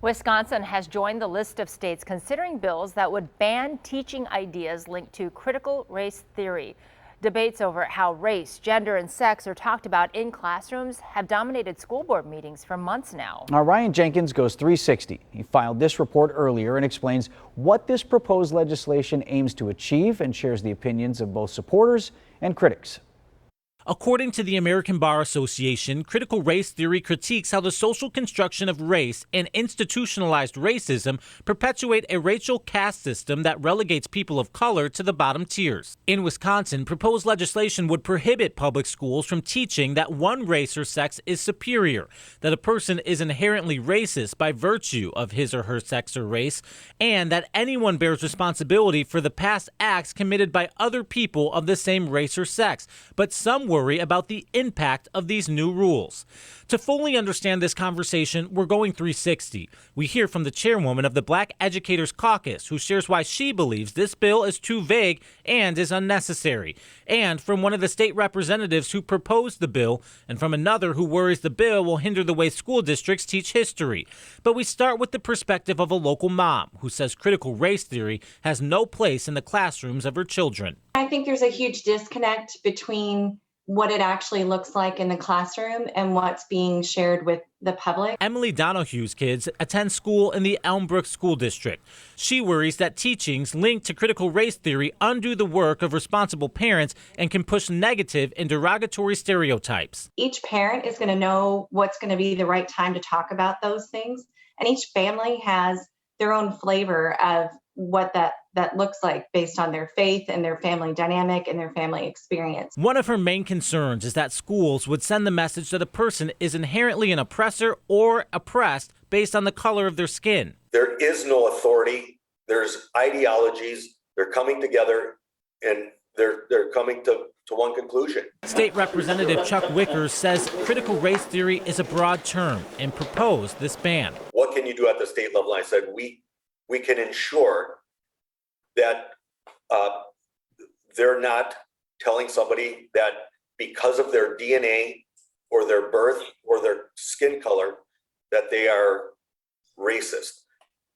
Wisconsin has joined the list of states considering bills that would ban teaching ideas linked to critical race theory. Debates over how race, gender, and sex are talked about in classrooms have dominated school board meetings for months now. Now, Ryan Jenkins goes 360. He filed this report earlier and explains what this proposed legislation aims to achieve and shares the opinions of both supporters and critics. According to the American Bar Association, critical race theory critiques how the social construction of race and institutionalized racism perpetuate a racial caste system that relegates people of color to the bottom tiers. In Wisconsin, proposed legislation would prohibit public schools from teaching that one race or sex is superior, that a person is inherently racist by virtue of his or her sex or race, and that anyone bears responsibility for the past acts committed by other people of the same race or sex. But some worry about the impact of these new rules. To fully understand this conversation, we're going 360. We hear from the chairwoman of the Black Educators Caucus, who shares why she believes this bill is too vague and is unnecessary, and from one of the state representatives who proposed the bill, and from another who worries the bill will hinder the way school districts teach history. But we start with the perspective of a local mom who says critical race theory has no place in the classrooms of her children. I think there's a huge disconnect between what it actually looks like in the classroom and what's being shared with the public. Emily Donahue's kids attend school in the Elmbrook School District. She worries that teachings linked to critical race theory undo the work of responsible parents and can push negative and derogatory stereotypes. Each parent is going to know what's going to be the right time to talk about those things, and each family has their own flavor of what that looks like based on their faith and their family dynamic and their family experience. One of her main concerns is that schools would send the message that a person is inherently an oppressor or oppressed based on the color of their skin. There is no authority. There's ideologies. They're coming together and they're coming to one conclusion. State Representative Chuck Wickers says critical race theory is a broad term and proposed this ban. What can you do at the state level? I said, we can ensure that they're not telling somebody that because of their DNA or their birth or their skin color that they are racist.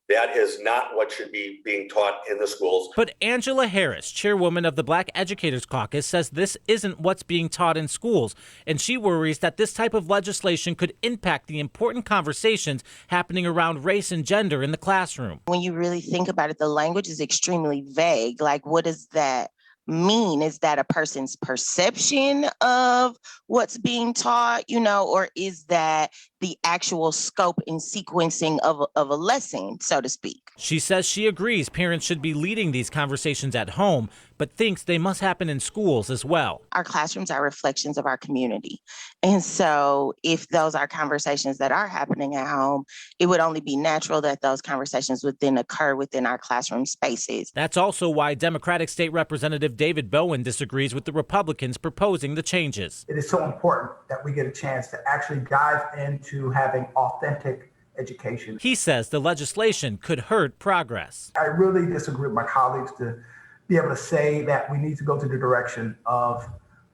That is not what should be being taught in the schools. But Angela Harris, chairwoman of the Black Educators Caucus, says this isn't what's being taught in schools, and she worries that this type of legislation could impact the important conversations happening around race and gender in the classroom. When you really think about it, the language is extremely vague. Like, what does that mean? Is that a person's perception of what's being taught, or is that the actual scope and sequencing of a lesson, so to speak? She says she agrees parents should be leading these conversations at home, but thinks they must happen in schools as well. Our classrooms are reflections of our community. And so if those are conversations that are happening at home, it would only be natural that those conversations would then occur within our classroom spaces. That's also why Democratic State Representative David Bowen disagrees with the Republicans proposing the changes. It is so important that we get a chance to actually dive into having authentic education. He says the legislation could hurt progress. I really disagree with my colleagues to be able to say that we need to go to the direction of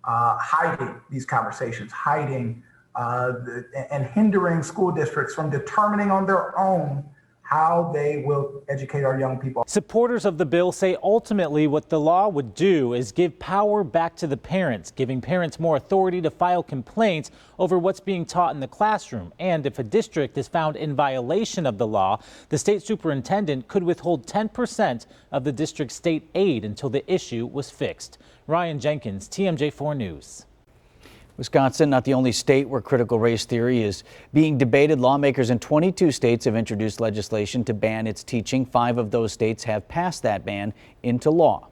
hiding these conversations, hiding and hindering school districts from determining on their own how they will educate our young people. Supporters of the bill say ultimately what the law would do is give power back to the parents, giving parents more authority to file complaints over what's being taught in the classroom. And if a district is found in violation of the law, the state superintendent could withhold 10% of the district's state aid until the issue was fixed. Ryan Jenkins, TMJ4 News. Wisconsin, not the only state where critical race theory is being debated. Lawmakers in 22 states have introduced legislation to ban its teaching. 5 of those states have passed that ban into law.